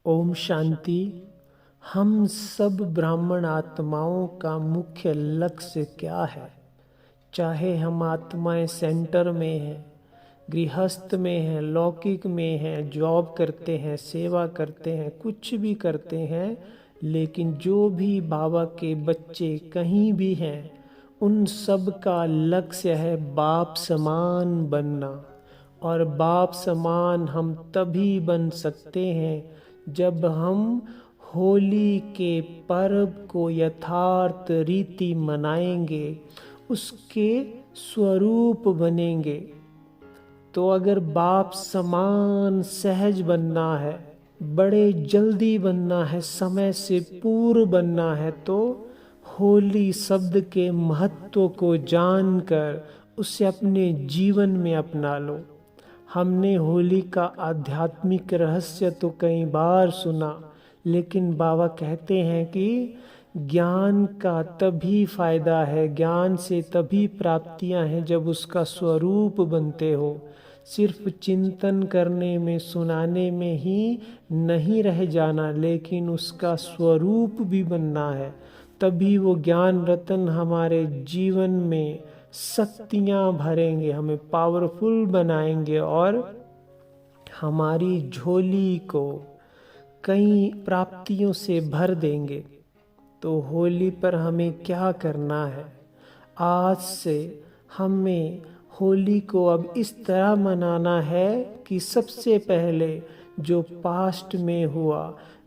ओम शांति। हम सब ब्राह्मण आत्माओं का मुख्य लक्ष्य क्या है? चाहे हम आत्माएं सेंटर में हैं, गृहस्थ में हैं, लौकिक में हैं, जॉब करते हैं, सेवा करते हैं, कुछ भी करते हैं, लेकिन जो भी बाबा के बच्चे कहीं भी हैं, उन सब का लक्ष्य है बाप समान बनना। और बाप समान हम तभी बन सकते हैं जब हम होली के पर्व को यथार्थ रीति मनाएंगे, उसके स्वरूप बनेंगे। तो अगर बाप समान सहज बनना है, बड़े जल्दी बनना है, समय से पूर्व बनना है, तो होली शब्द के महत्व को जानकर उसे अपने जीवन में अपना लो। हमने होली का आध्यात्मिक रहस्य तो कई बार सुना, लेकिन बाबा कहते हैं कि ज्ञान का तभी फायदा है, ज्ञान से तभी प्राप्तियां हैं जब उसका स्वरूप बनते हो। सिर्फ चिंतन करने में, सुनाने में ही नहीं रह जाना, लेकिन उसका स्वरूप भी बनना है। तभी वो ज्ञान रतन हमारे जीवन में शक्तियां भरेंगे, हमें पावरफुल बनाएंगे और हमारी झोली को कई प्राप्तियों से भर देंगे। तो होली पर हमें क्या करना है? आज से हमें होली को अब इस तरह मनाना है कि सबसे पहले जो पास्ट में हुआ,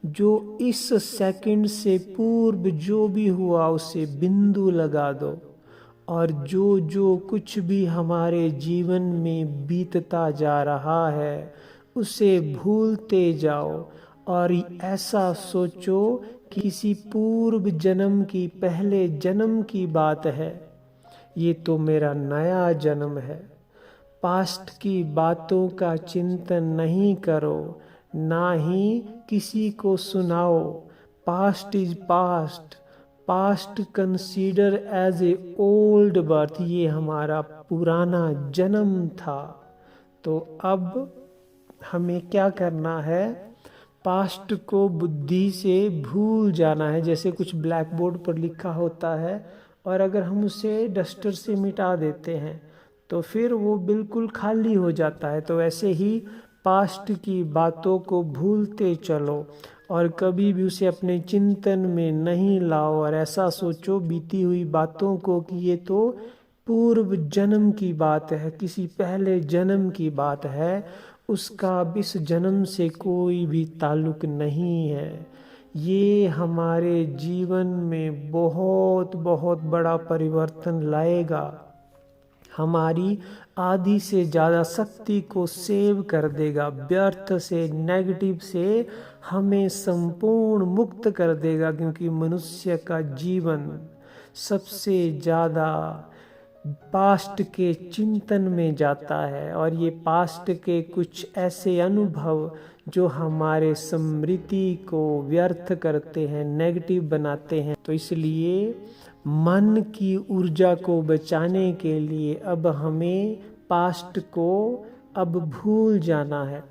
जो इस सेकंड से पूर्व जो भी हुआ, उसे बिंदु लगा दो। और जो जो कुछ भी हमारे जीवन में बीतता जा रहा है, उसे भूलते जाओ और ऐसा सोचो किसी पूर्व जन्म की, पहले जन्म की बात है, ये तो मेरा नया जन्म है। पास्ट की बातों का चिंतन नहीं करो, ना ही किसी को सुनाओ। Past is past, past consider as a old birth, ये हमारा पुराना जन्म था। तो अब हमें क्या करना है? पास्ट को बुद्धि से भूल जाना है। जैसे कुछ ब्लैक बोर्ड पर लिखा होता है और अगर हम उसे डस्टर से मिटा देते हैं तो फिर वो बिल्कुल खाली हो जाता है। तो ऐसे ही पास्ट की बातों को भूलते चलो और कभी भी उसे अपने चिंतन में नहीं लाओ। और ऐसा सोचो बीती हुई बातों को कि ये तो पूर्व जन्म की बात है, किसी पहले जन्म की बात है, उसका अब इस जन्म से कोई भी ताल्लुक नहीं है। ये हमारे जीवन में बहुत बहुत बड़ा परिवर्तन लाएगा। हमारी आधी से ज़्यादा शक्ति को सेव कर देगा, व्यर्थ से, नेगेटिव से हमें संपूर्ण मुक्त कर देगा। क्योंकि मनुष्य का जीवन सबसे ज़्यादा पास्ट के चिंतन में जाता है और ये पास्ट के कुछ ऐसे अनुभव जो हमारे स्मृति को व्यर्थ करते हैं, नेगेटिव बनाते हैं। तो इसलिए मन की ऊर्जा को बचाने के लिए अब हमें पास्ट को अब भूल जाना है।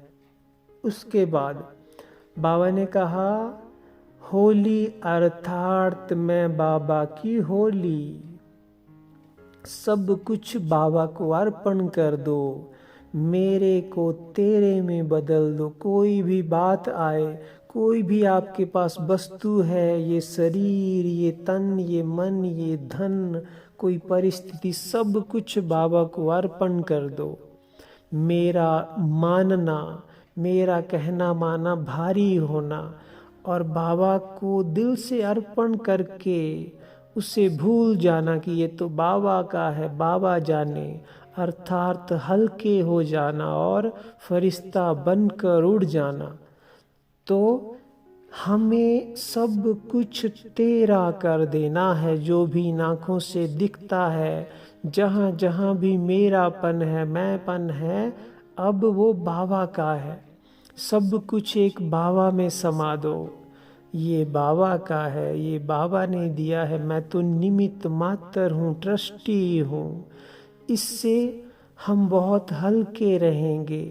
उसके बाद बाबा ने कहा, होली अर्थात मैं बाबा की होली, सब कुछ बाबा को अर्पण कर दो, मेरे को तेरे में बदल दो। कोई भी बात आए, कोई भी आपके पास वस्तु है, ये शरीर, ये तन, ये मन, ये धन, कोई परिस्थिति, सब कुछ बाबा को अर्पण कर दो। मेरा मानना, मेरा कहना माना भारी होना और बाबा को दिल से अर्पण करके उसे भूल जाना कि ये तो बाबा का है, बाबा जाने, अर्थात हल्के हो जाना और फरिश्ता बनकर उड़ जाना। तो हमें सब कुछ तेरा कर देना है। जो भी आँखों से दिखता है, जहाँ जहाँ भी मेरापन है, मैंपन है, अब वो बाबा का है। सब कुछ एक बाबा में समा दो। ये बाबा का है, ये बाबा ने दिया है, मैं तो निमित्त मात्र हूँ, ट्रस्टी हूँ। इससे हम बहुत हल्के रहेंगे।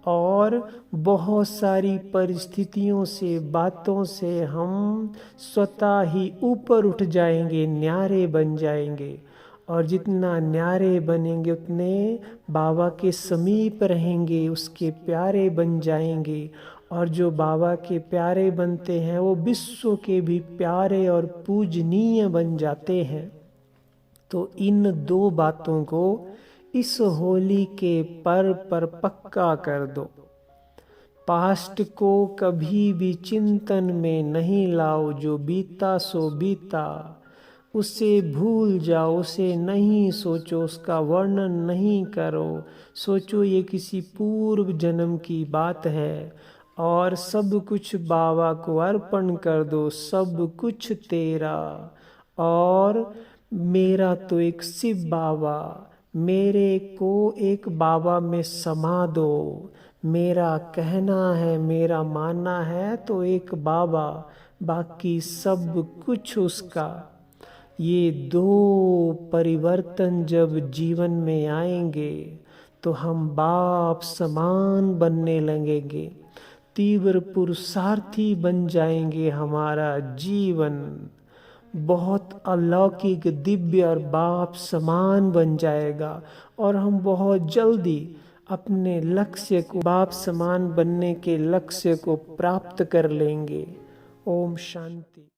और बहुत सारी परिस्थितियों से, बातों से हम स्वतः ही ऊपर उठ जाएंगे, न्यारे बन जाएंगे। और जितना न्यारे बनेंगे उतने बाबा के समीप रहेंगे, उसके प्यारे बन जाएंगे। और जो बाबा के प्यारे बनते हैं वो विश्व के भी प्यारे और पूजनीय बन जाते हैं। तो इन दो बातों को इस होली के पर्व पर पक्का कर दो। पास्ट को कभी भी चिंतन में नहीं लाओ, जो बीता सो बीता, उसे भूल जाओ, उसे नहीं सोचो, उसका वर्णन नहीं करो। सोचो ये किसी पूर्व जन्म की बात है और सब कुछ बाबा को अर्पण कर दो, सब कुछ तेरा। और मेरा तो एक शिव बाबा, मेरे को एक बाबा में समा दो। मेरा कहना है, मेरा मानना है तो एक बाबा, बाकी सब कुछ उसका। ये दो परिवर्तन जब जीवन में आएंगे तो हम बाप समान बनने लगेंगे, तीव्र पुरुषार्थी बन जाएंगे। हमारा जीवन बहुत अलौकिक, दिव्य और बाप समान बन जाएगा और हम बहुत जल्दी अपने लक्ष्य को, बाप समान बनने के लक्ष्य को प्राप्त कर लेंगे। ओम शांति।